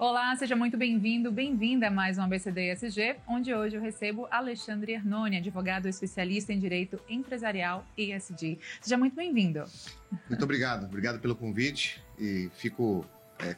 Olá, seja muito bem-vindo, bem-vinda a mais um ABCD ESG, onde hoje eu recebo Alexandre Hernoni, advogado especialista em Direito Empresarial e ESG. Seja muito bem-vindo. Muito obrigado pelo convite e fico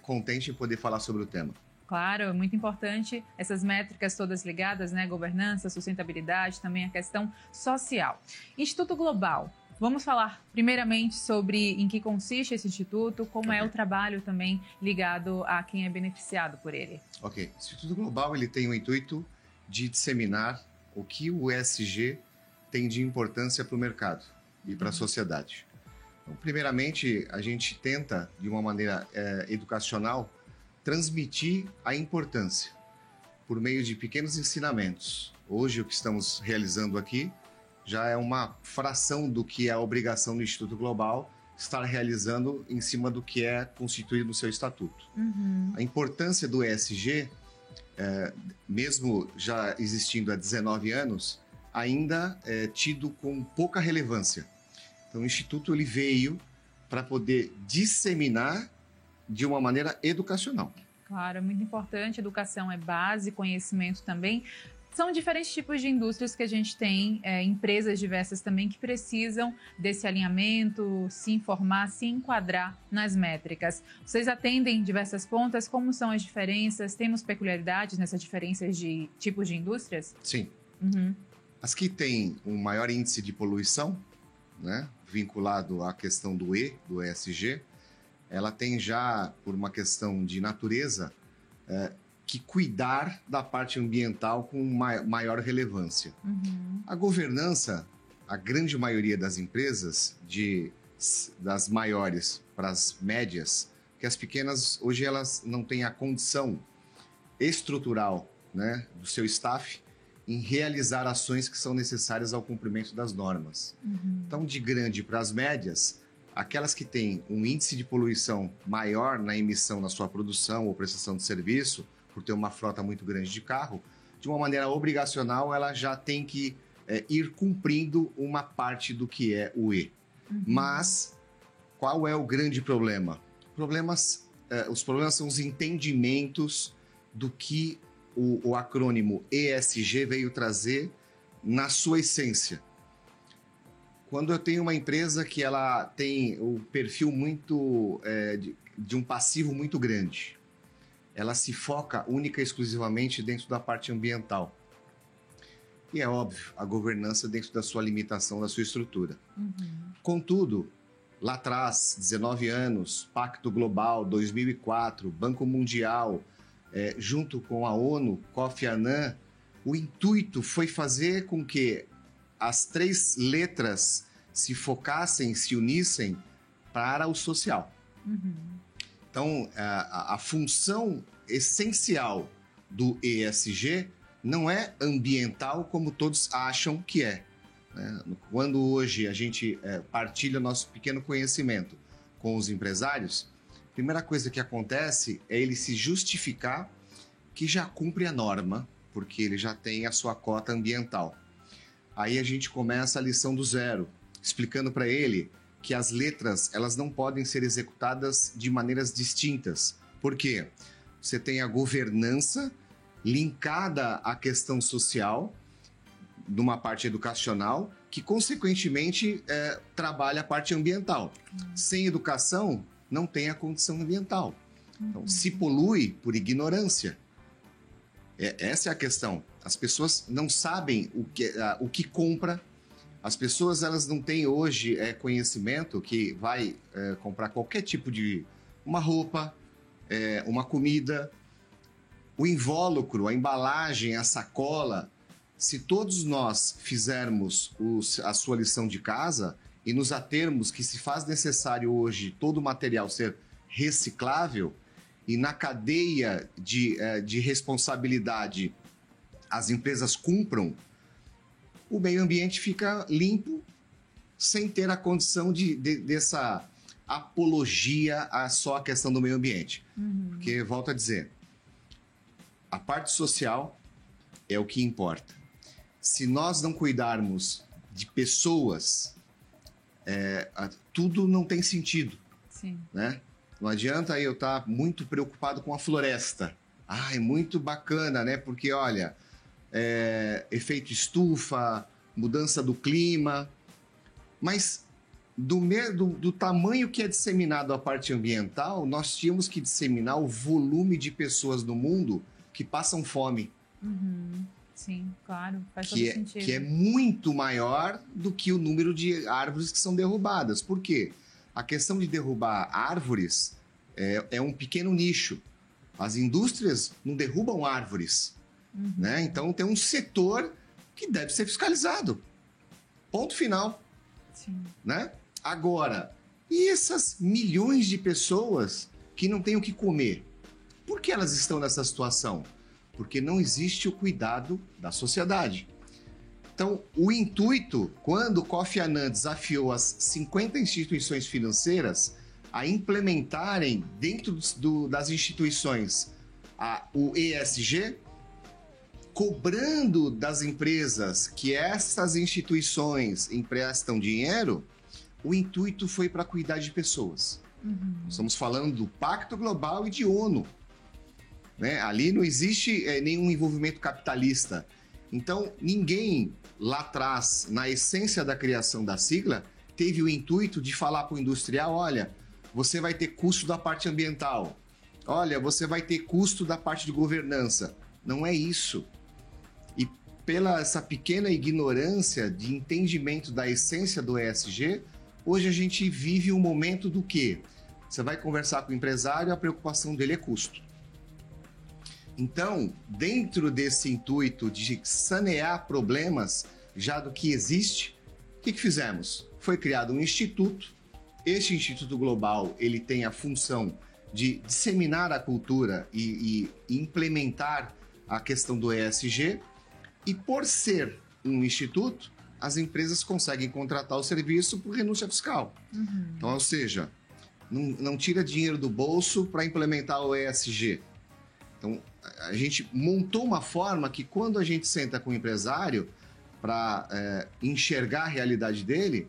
contente em poder falar sobre o tema. Claro, é muito importante essas métricas todas ligadas, né? Governança, sustentabilidade, também a questão social. Instituto Global. Vamos falar primeiramente sobre em que consiste esse instituto, como é o trabalho também ligado a quem é beneficiado por ele. Ok. O Instituto Global ele tem o intuito de disseminar o que o ESG tem de importância para o mercado e para a sociedade. Então, primeiramente, a gente tenta, de uma maneira educacional, transmitir a importância por meio de pequenos ensinamentos. Hoje, o que estamos realizando aqui já é uma fração do que é a obrigação do Instituto Global estar realizando em cima do que é constituído no seu estatuto. A importância do ESG, mesmo já existindo há 19 anos, ainda é tido com pouca relevância. Então, o Instituto ele veio para poder disseminar de uma maneira educacional. Claro, é muito importante. Educação é base, conhecimento também. São diferentes tipos de indústrias que a gente tem, empresas diversas também que precisam desse alinhamento, se informar, se enquadrar nas métricas. Vocês atendem diversas pontas, como são as diferenças? Temos peculiaridades nessas diferenças de tipos de indústrias? Sim. As que têm um maior índice de poluição, né, vinculado à questão do E, do ESG, ela tem já, por uma questão de natureza, que cuidar da parte ambiental com maior relevância. A governança, a grande maioria das empresas, das maiores para as médias, que as pequenas, hoje elas não têm a condição estrutural, né, do seu staff em realizar ações que são necessárias ao cumprimento das normas. Então, de grande para as médias, aquelas que têm um índice de poluição maior na emissão na sua produção ou prestação de serviço, por ter uma frota muito grande de carro, de uma maneira obrigacional, ela já tem que ir cumprindo uma parte do que é o E. Mas, qual é o grande problema? Os problemas são os entendimentos do que o acrônimo ESG veio trazer na sua essência. Quando eu tenho uma empresa que ela tem o perfil muito de um passivo muito grande, ela se foca única e exclusivamente dentro da parte ambiental. E é óbvio, a governança dentro da sua limitação, da sua estrutura. Contudo, lá atrás, 19 anos, Pacto Global, 2004, Banco Mundial, junto com a ONU, Kofi Annan, o intuito foi fazer com que as três letras se focassem, se unissem para o social. Então, a função essencial do ESG não é ambiental como todos acham que é, né? Quando hoje a gente partilha nosso pequeno conhecimento com os empresários, a primeira coisa que acontece é ele se justificar que já cumpre a norma, porque ele já tem a sua cota ambiental. Aí a gente começa a lição do zero, explicando para ele que as letras elas não podem ser executadas de maneiras distintas. Por quê? Você tem a governança linkada à questão social, numa parte educacional, que consequentemente trabalha a parte ambiental. Sem educação, não tem a condição ambiental. Então, se polui por ignorância. Essa é a questão. As pessoas não sabem o que compra. As pessoas elas não têm hoje conhecimento que vai comprar qualquer tipo de uma roupa, uma comida, o invólucro, a embalagem, a sacola. Se todos nós fizermos a sua lição de casa e nos atermos que se faz necessário hoje todo o material ser reciclável e na cadeia de responsabilidade as empresas cumpram, o meio ambiente fica limpo sem ter a condição dessa apologia a só a questão do meio ambiente. Porque, volto a dizer, a parte social é o que importa. Se nós não cuidarmos de pessoas, tudo não tem sentido. Sim. Né? Não adianta eu estar muito preocupado com a floresta. Ah, é muito bacana, né? Porque, olha, efeito estufa, mudança do clima. Mas do tamanho que é disseminado a parte ambiental, nós tínhamos que disseminar o volume de pessoas no mundo que passam fome. Uhum. Sim, claro, faz todo sentido. Que é muito maior do que o número de árvores que são derrubadas. Por quê? A questão de derrubar árvores é um pequeno nicho. As indústrias não derrubam árvores. Né? Então, tem um setor que deve ser fiscalizado. Ponto final. Sim. Né? Agora, e essas milhões de pessoas que não têm o que comer? Por que elas estão nessa situação? Porque não existe o cuidado da sociedade. Então, o intuito, quando Kofi Annan desafiou as 50 instituições financeiras a implementarem dentro das instituições o ESG, cobrando das empresas que essas instituições emprestam dinheiro, o intuito foi para cuidar de pessoas. Estamos falando do Pacto Global e de ONU. Né? Ali não existe nenhum envolvimento capitalista. Então, ninguém lá atrás, na essência da criação da sigla, teve o intuito de falar para o industrial, olha, você vai ter custo da parte ambiental, olha, você vai ter custo da parte de governança. Não é isso. E pela essa pequena ignorância de entendimento da essência do ESG, hoje a gente vive um momento do quê? Você vai conversar com o empresário, a preocupação dele é custo. Então, dentro desse intuito de sanear problemas já do que existe, o que fizemos? Foi criado um instituto. Este Instituto Global ele tem a função de disseminar a cultura e implementar a questão do ESG. E por ser um instituto, as empresas conseguem contratar o serviço por renúncia fiscal. Então, ou seja, não tira dinheiro do bolso para implementar o ESG. Então, a gente montou uma forma que quando a gente senta com o empresário para enxergar a realidade dele,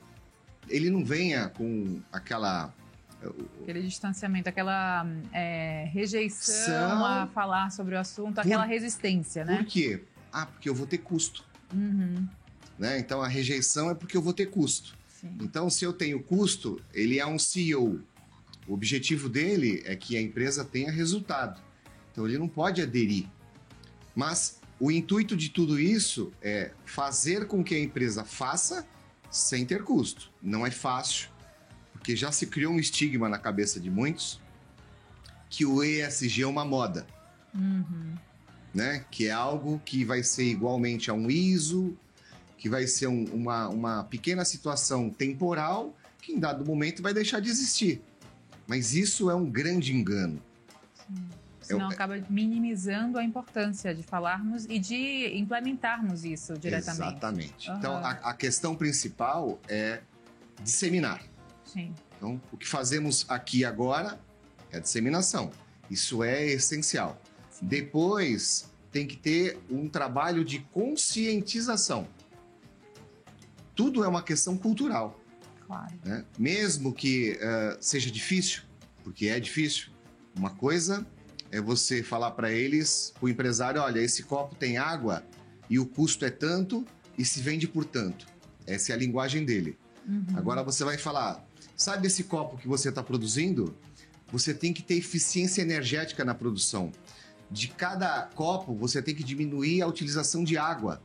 ele não venha com aquele distanciamento, aquela rejeição a falar sobre o assunto, aquela resistência, né? Por quê? Porque eu vou ter custo. Né? Então, a rejeição é porque eu vou ter custo. Sim. Então, se eu tenho custo, ele é um CEO. O objetivo dele é que a empresa tenha resultado. Então, ele não pode aderir. Mas o intuito de tudo isso é fazer com que a empresa faça sem ter custo. Não é fácil, porque já se criou um estigma na cabeça de muitos que o ESG é uma moda. Né? Que é algo que vai ser igualmente a um ISO, que vai ser uma pequena situação temporal que em dado momento vai deixar de existir. Mas isso é um grande engano. Sim. Senão acaba minimizando a importância de falarmos e de implementarmos isso diretamente. Exatamente. Então, a questão principal é disseminar. Sim. Então, o que fazemos aqui agora é a disseminação. Isso é essencial. Sim. Depois, tem que ter um trabalho de conscientização. Tudo é uma questão cultural. Claro. Né? Mesmo que seja difícil, porque é difícil, uma coisa é você falar para eles, para o empresário, olha, esse copo tem água e o custo é tanto e se vende por tanto. Essa é a linguagem dele. Agora você vai falar, sabe esse copo que você está produzindo? Você tem que ter eficiência energética na produção. De cada copo, você tem que diminuir a utilização de água.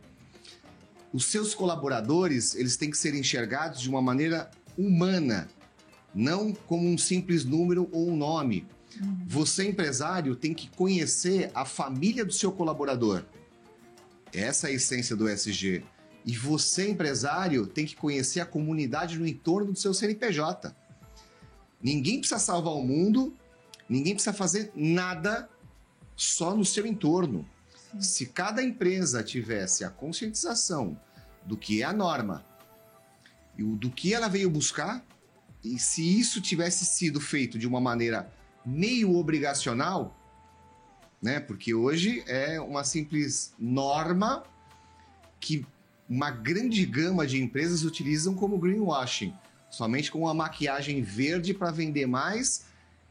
Os seus colaboradores, eles têm que ser enxergados de uma maneira humana, não como um simples número ou um nome. Você, empresário, tem que conhecer a família do seu colaborador. Essa é a essência do ESG. E você, empresário, tem que conhecer a comunidade no entorno do seu CNPJ. Ninguém precisa salvar o mundo, ninguém precisa fazer nada só no seu entorno. Sim. Se cada empresa tivesse a conscientização do que é a norma e do que ela veio buscar, e se isso tivesse sido feito de uma maneira meio obrigacional, né? Porque hoje é uma simples norma que uma grande gama de empresas utilizam como greenwashing, somente com uma maquiagem verde para vender mais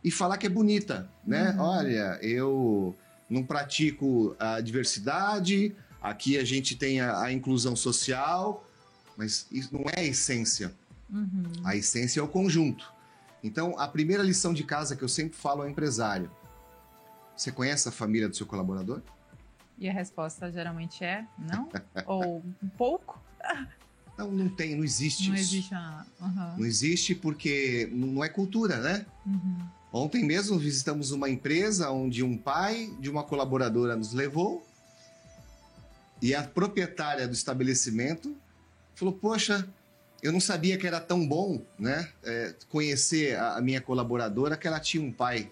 e falar que é bonita, né? Olha, eu não pratico a diversidade, aqui a gente tem a inclusão social, mas isso não é a essência. A essência é o conjunto. Então, a primeira lição de casa que eu sempre falo ao empresário: você conhece a família do seu colaborador? E a resposta geralmente é não? Ou um pouco? Não, não tem, não existe Não isso. existe Não existe porque não é cultura, né? Ontem mesmo visitamos uma empresa onde um pai de uma colaboradora nos levou e a proprietária do estabelecimento falou: poxa, eu não sabia que era tão bom, né, conhecer a minha colaboradora, que ela tinha um pai,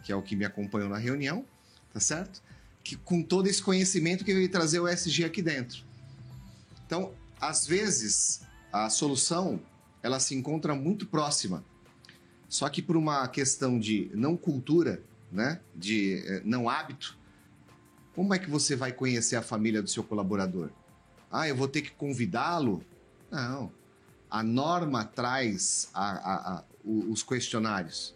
que é o que me acompanhou na reunião, tá certo? Que, com todo esse conhecimento que veio trazer o ESG aqui dentro. Então, às vezes, a solução, ela se encontra muito próxima. Só que por uma questão de não cultura, né, de não hábito, como é que você vai conhecer a família do seu colaborador? Ah, eu vou ter que convidá-lo? Não. A norma traz os questionários.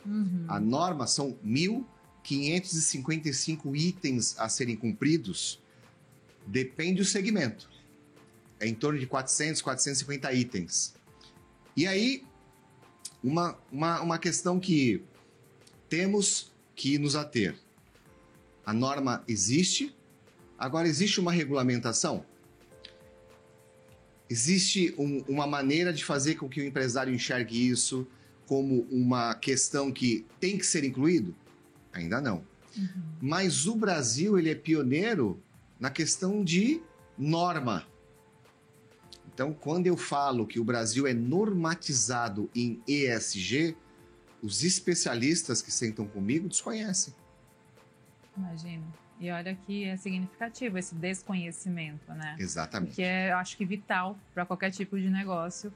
A norma são 1.555 itens a serem cumpridos. Depende do segmento. É em torno de 400, 450 itens. E aí, uma questão que temos que nos ater. A norma existe, agora existe uma regulamentação? Existe uma maneira de fazer com que o empresário enxergue isso como uma questão que tem que ser incluído? Ainda não. Mas o Brasil, ele é pioneiro na questão de norma. Então, quando eu falo que o Brasil é normatizado em ESG, os especialistas que sentam comigo desconhecem. Imagino. E olha que é significativo esse desconhecimento, né? Exatamente. Que é, eu acho que, vital para qualquer tipo de negócio.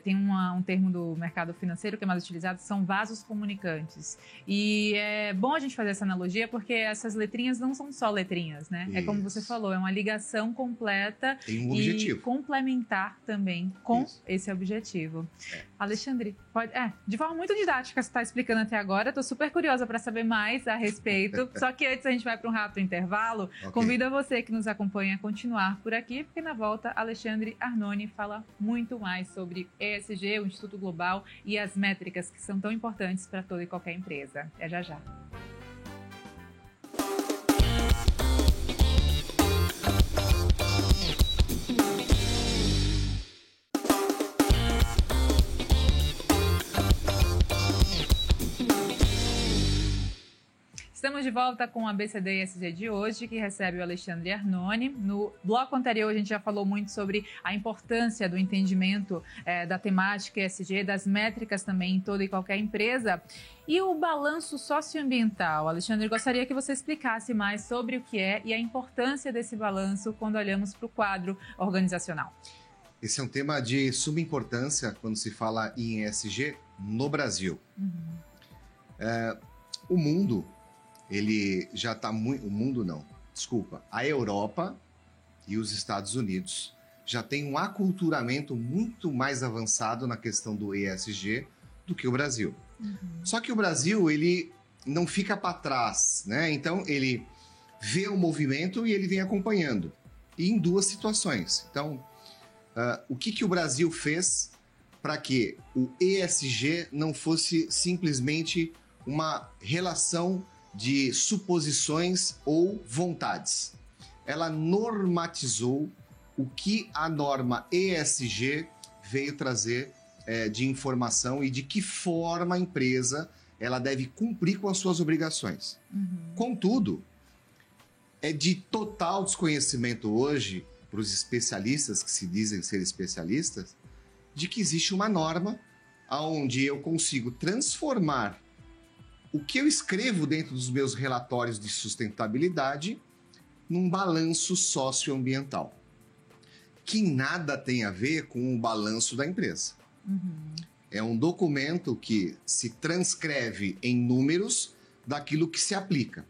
Tem um termo do mercado financeiro que é mais utilizado, são vasos comunicantes. E é bom a gente fazer essa analogia porque essas letrinhas não são só letrinhas, né? Isso. É como você falou, é uma ligação completa Tem um objetivo. E complementar também com esse objetivo. Alexandre, de forma muito didática você está explicando até agora, estou super curiosa para saber mais a respeito, só que antes a gente vai para um rápido intervalo. Convido você que nos acompanha a continuar por aqui, porque na volta Alexandre Arnone fala muito mais sobre ESG, o Instituto Global e as métricas que são tão importantes para toda e qualquer empresa. É já já. Estamos de volta com a BCD ESG de hoje, que recebe o Alexandre Arnone. No bloco anterior, a gente já falou muito sobre a importância do entendimento da temática ESG, das métricas também em toda e qualquer empresa. E o balanço socioambiental. Alexandre, gostaria que você explicasse mais sobre o que é e a importância desse balanço quando olhamos para o quadro organizacional. Esse é um tema de suma importância quando se fala em ESG no Brasil. O mundo... ele já está muito... O mundo não, desculpa. A Europa e os Estados Unidos já têm um aculturamento muito mais avançado na questão do ESG do que o Brasil. Só que o Brasil, ele não fica para trás, né? Então, ele vê o movimento e ele vem acompanhando. E em duas situações. Então, o que o Brasil fez para que o ESG não fosse simplesmente uma relação de suposições ou vontades? Ela normatizou o que a norma ESG veio trazer de informação e de que forma a empresa ela deve cumprir com as suas obrigações. Contudo, é de total desconhecimento hoje para os especialistas que se dizem ser especialistas de que existe uma norma onde eu consigo transformar o que eu escrevo dentro dos meus relatórios de sustentabilidade num balanço socioambiental, que nada tem a ver com o balanço da empresa. É um documento que se transcreve em números daquilo que se aplica.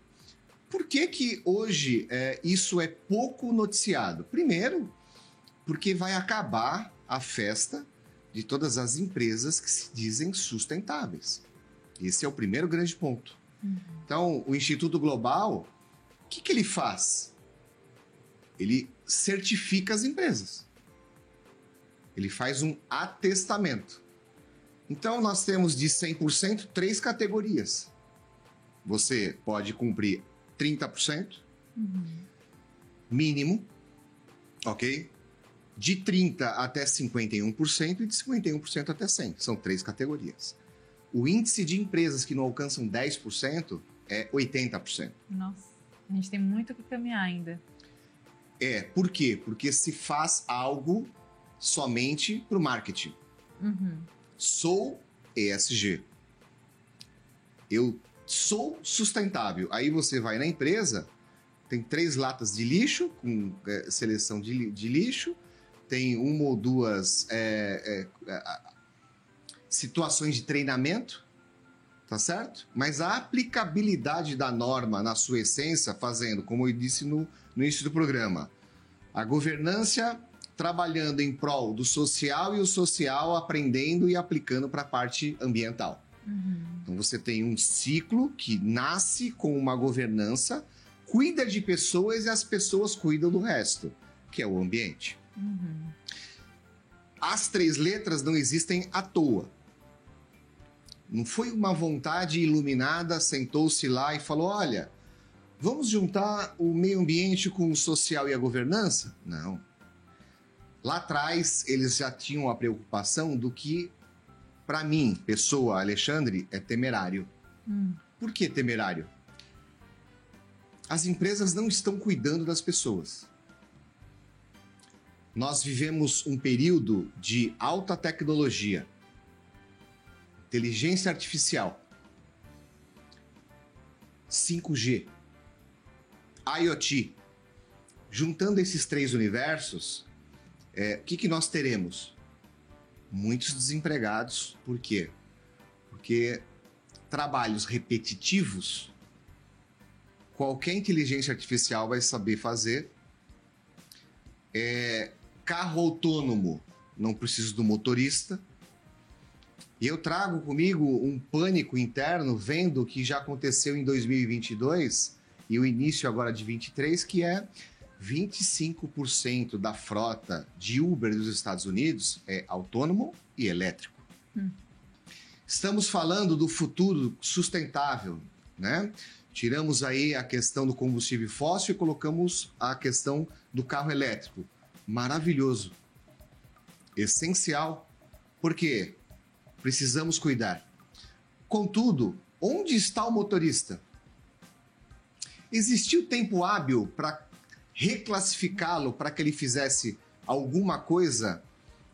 Por que hoje isso é pouco noticiado? Primeiro, porque vai acabar a festa de todas as empresas que se dizem sustentáveis. Esse é o primeiro grande ponto. Então, o Instituto Global, o que ele faz? Ele certifica as empresas. Ele faz um atestamento. Então, nós temos de 100% 3 categorias. Você pode cumprir 30%, mínimo, ok? De 30% até 51% e de 51% até 100%. São 3 categorias. O índice de empresas que não alcançam 10% é 80%. Nossa, a gente tem muito que caminhar ainda. Por quê? Porque se faz algo somente para o marketing. Sou ESG. Eu sou sustentável. Aí você vai na empresa, tem 3 latas de lixo, com seleção de lixo, tem 1 ou 2 situações de treinamento, tá certo? Mas a aplicabilidade da norma na sua essência, fazendo, como eu disse no início do programa, a governança trabalhando em prol do social e o social aprendendo e aplicando para a parte ambiental. Então você tem um ciclo que nasce com uma governança, cuida de pessoas e as pessoas cuidam do resto, que é o ambiente. As 3 letras não existem à toa. Não foi uma vontade iluminada, sentou-se lá e falou, olha, vamos juntar o meio ambiente com o social e a governança? Não. Lá atrás, eles já tinham a preocupação do que, para mim, pessoa, Alexandre, é temerário. Por que temerário? As empresas não estão cuidando das pessoas. Nós vivemos um período de alta tecnologia, inteligência artificial, 5G, IoT. Juntando esses 3 universos, o que nós teremos? Muitos desempregados. Por quê? Porque trabalhos repetitivos, qualquer inteligência artificial vai saber fazer. Carro autônomo, não preciso do motorista. E eu trago comigo um pânico interno, vendo o que já aconteceu em 2022 e o início agora de 2023, que é 25% da frota de Uber dos Estados Unidos é autônomo e elétrico. Estamos falando do futuro sustentável, né? Tiramos aí a questão do combustível fóssil e colocamos a questão do carro elétrico. Maravilhoso. Essencial. Por quê? Precisamos cuidar. Contudo, onde está o motorista? Existiu tempo hábil para reclassificá-lo para que ele fizesse alguma coisa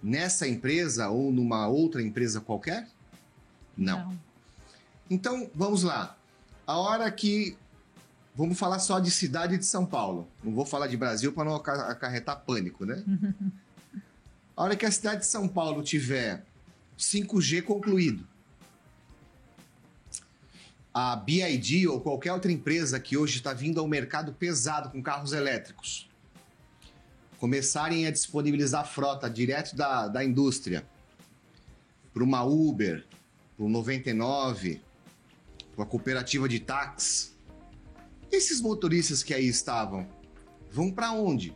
nessa empresa ou numa outra empresa qualquer? Não. Então, vamos lá. A hora que... Vamos falar só de cidade de São Paulo. Não vou falar de Brasil para não acarretar pânico, né? A hora que a cidade de São Paulo tiver 5G concluído, a BYD ou qualquer outra empresa que hoje está vindo ao mercado pesado com carros elétricos começarem a disponibilizar frota direto da indústria para uma Uber, para o 99, para a cooperativa de táxi, esses motoristas que aí estavam vão para onde?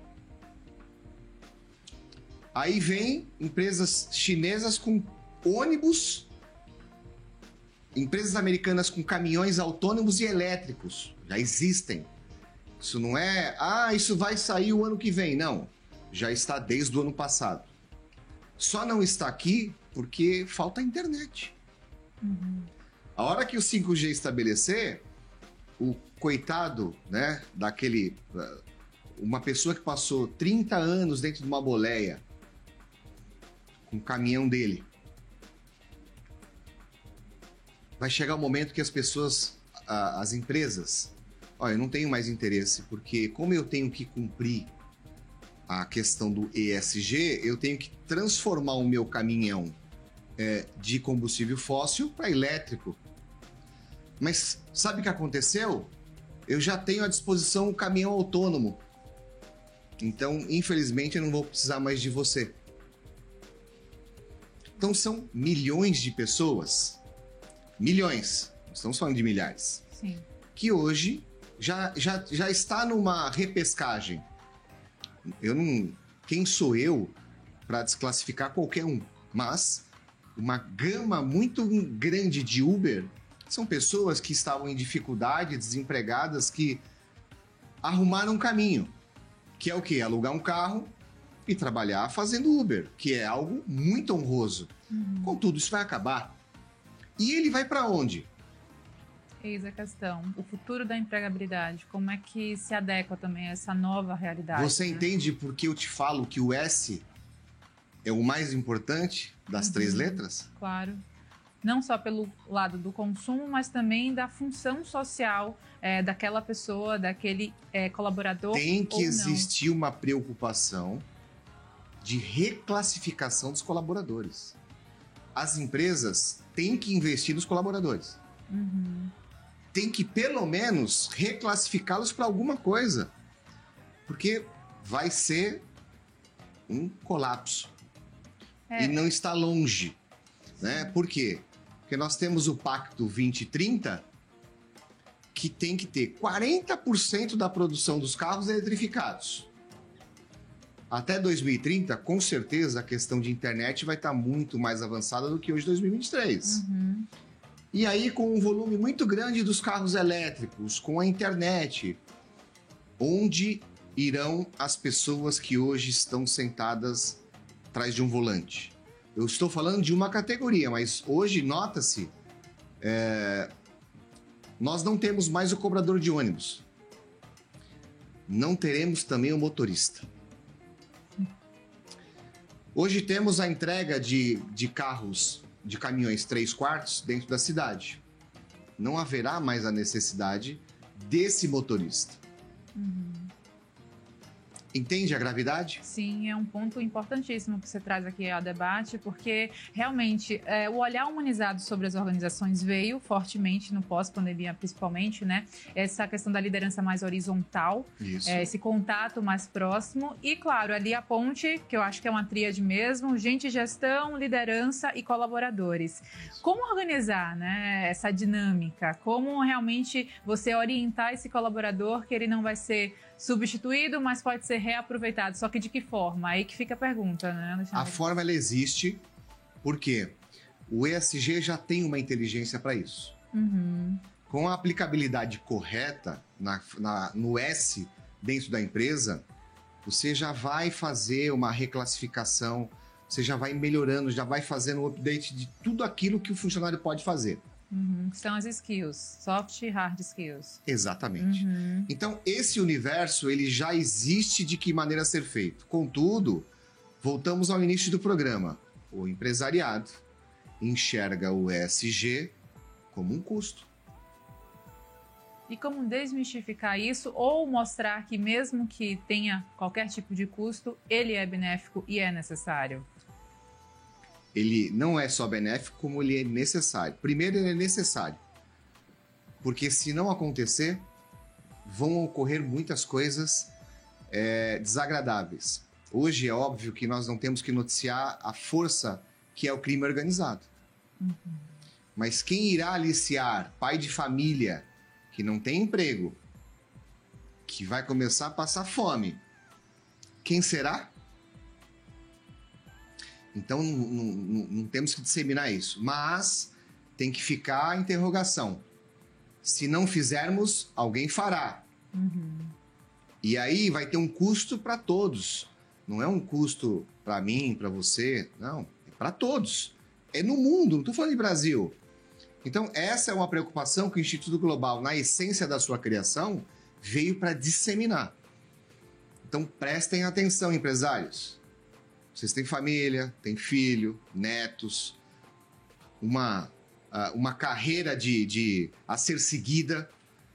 Aí vem empresas chinesas com ônibus, empresas americanas com caminhões autônomos e elétricos. Já existem. Isso não é, isso vai sair o ano que vem. Não, já está desde o ano passado. Só não está aqui porque falta internet. A hora que o 5G estabelecer, o coitado, né, daquele... Uma pessoa que passou 30 anos dentro de uma boleia com o caminhão dele. Vai chegar o momento que as pessoas, as empresas, eu não tenho mais interesse, porque como eu tenho que cumprir a questão do ESG, eu tenho que transformar o meu caminhão de combustível fóssil para elétrico. Mas sabe o que aconteceu? Eu já tenho à disposição um caminhão autônomo. Então, infelizmente, eu não vou precisar mais de você. Então, são milhões de pessoas milhões, não estamos falando de milhares, Sim. que hoje já está numa repescagem. Quem sou eu para desclassificar qualquer um? Mas uma gama muito grande de Uber são pessoas que estavam em dificuldade, desempregadas, que arrumaram um caminho, que é o quê? Alugar um carro e trabalhar fazendo Uber, que é algo muito honroso. Contudo, isso vai acabar. E ele vai para onde? Eis a questão. O futuro da empregabilidade, como é que se adequa também a essa nova realidade? Você entende por que eu te falo que o S é o mais importante das 3 letras? Claro. Não só pelo lado do consumo, mas também da função social daquela pessoa, daquele colaborador. Tem que existir uma preocupação de reclassificação dos colaboradores. As empresas têm que investir nos colaboradores. Tem que, pelo menos, reclassificá-los para alguma coisa. Porque vai ser um colapso. E não está longe. Né? Por quê? Porque nós temos o Pacto 2030, que tem que ter 40% da produção dos carros eletrificados. Até 2030, com certeza, a questão de internet vai estar muito mais avançada do que hoje, 2023. E aí, com um volume muito grande dos carros elétricos, com a internet, onde irão as pessoas que hoje estão sentadas atrás de um volante? Eu estou falando de uma categoria, mas hoje, nota-se, nós não temos mais o cobrador de ônibus. Não teremos também o motorista. Hoje temos a entrega de carros, de caminhões 3/4 dentro da cidade. Não haverá mais a necessidade desse motorista. Entende a gravidade? Sim, é um ponto importantíssimo que você traz aqui ao debate, porque realmente o olhar humanizado sobre as organizações veio fortemente no pós-pandemia, principalmente, né? Essa questão da liderança mais horizontal, esse contato mais próximo e, claro, ali a ponte, que eu acho que é uma tríade mesmo, gente, gestão, liderança e colaboradores. Como organizar, né, essa dinâmica? Como realmente você orientar esse colaborador que ele não vai ser substituído, mas pode ser reaproveitado. Só que de que forma? Aí que fica a pergunta, né, Alexandre? A forma, ela existe, porque o ESG já tem uma inteligência para isso. Com a aplicabilidade correta no S dentro da empresa, você já vai fazer uma reclassificação, você já vai melhorando, já vai fazendo um update de tudo aquilo que o funcionário pode fazer. São as skills, soft e hard skills. Exatamente. Então, esse universo, ele já existe de que maneira ser feito. Contudo, voltamos ao início do programa. O empresariado enxerga o ESG como um custo. E como desmistificar isso ou mostrar que mesmo que tenha qualquer tipo de custo, ele é benéfico e é necessário? Ele não é só benéfico, como ele é necessário. Primeiro, ele é necessário. Porque se não acontecer, vão ocorrer muitas coisas desagradáveis. Hoje é óbvio que nós não temos que noticiar a força que é o crime organizado. Mas quem irá aliciar pai de família que não tem emprego, que vai começar a passar fome, quem será? Então, não temos que disseminar isso. Mas tem que ficar a interrogação. Se não fizermos, alguém fará. E aí vai ter um custo para todos. Não é um custo para mim, para você. Não, é para todos. É no mundo, não estou falando de Brasil. Então, essa é uma preocupação que o Instituto Global, na essência da sua criação, veio para disseminar. Então, prestem atenção, empresários. Vocês têm família, têm filho, netos, uma carreira a ser seguida,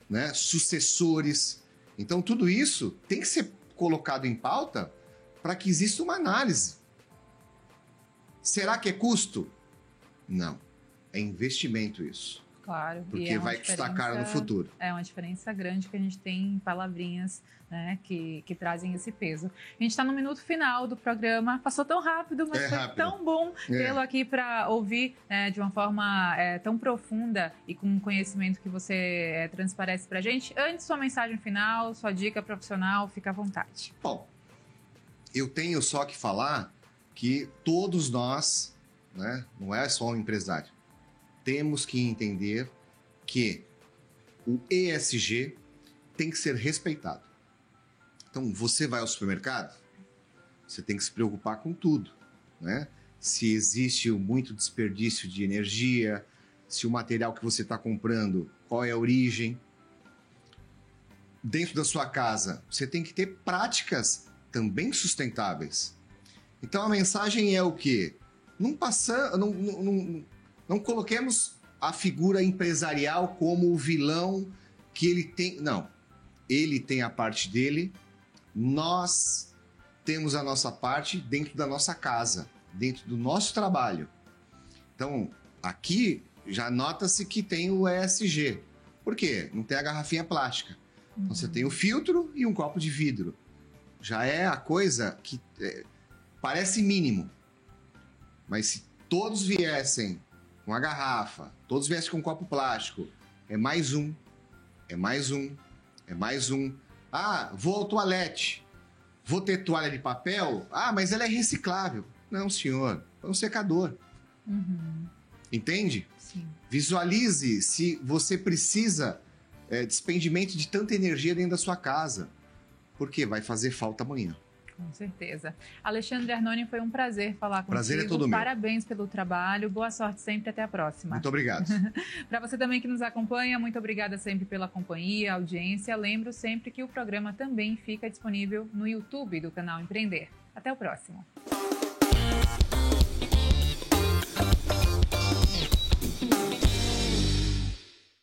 né? Sucessores. Então, tudo isso tem que ser colocado em pauta para que exista uma análise. Será que é custo? Não. É investimento isso. Claro. Porque vai custar caro no futuro. É uma diferença grande que a gente tem em palavrinhas, né, que trazem esse peso. A gente está no minuto final do programa. Passou tão rápido, mas foi tão bom tê-lo aqui para ouvir de uma forma tão profunda e com um conhecimento que você transparece para a gente. Antes, sua mensagem final, sua dica profissional, fica à vontade. Bom, eu tenho só que falar que todos nós, né, não é só o empresário, temos que entender que o ESG tem que ser respeitado. Então, você vai ao supermercado, você tem que se preocupar com tudo, né? Se existe muito desperdício de energia, se o material que você está comprando, qual é a origem. Dentro da sua casa, você tem que ter práticas também sustentáveis. Então, a mensagem é o quê? Não coloquemos a figura empresarial como o vilão que ele tem. Não. Ele tem a parte dele, nós temos a nossa parte dentro da nossa casa, dentro do nosso trabalho. Então, aqui já nota-se que tem o ESG. Por quê? Não tem a garrafinha plástica. Então, você tem o filtro e um copo de vidro. Já é a coisa que parece mínimo. Mas se todos viessem com a garrafa, todos viessem com um copo plástico, é mais um, é mais um, é mais um. Ah, vou ao toalete, vou ter toalha de papel? Ah, mas ela é reciclável. Não, senhor, é um secador. Entende? Sim. Visualize se você precisa despendimento de tanta energia dentro da sua casa, porque vai fazer falta amanhã. Com certeza. Alexandre Arnone, foi um prazer falar contigo. Prazer é todo meu. Parabéns pelo trabalho. Boa sorte sempre. Até a próxima. Muito obrigado. Para você também que nos acompanha, muito obrigada sempre pela companhia, audiência. Lembro sempre que o programa também fica disponível no YouTube do canal Empreender. Até o próximo.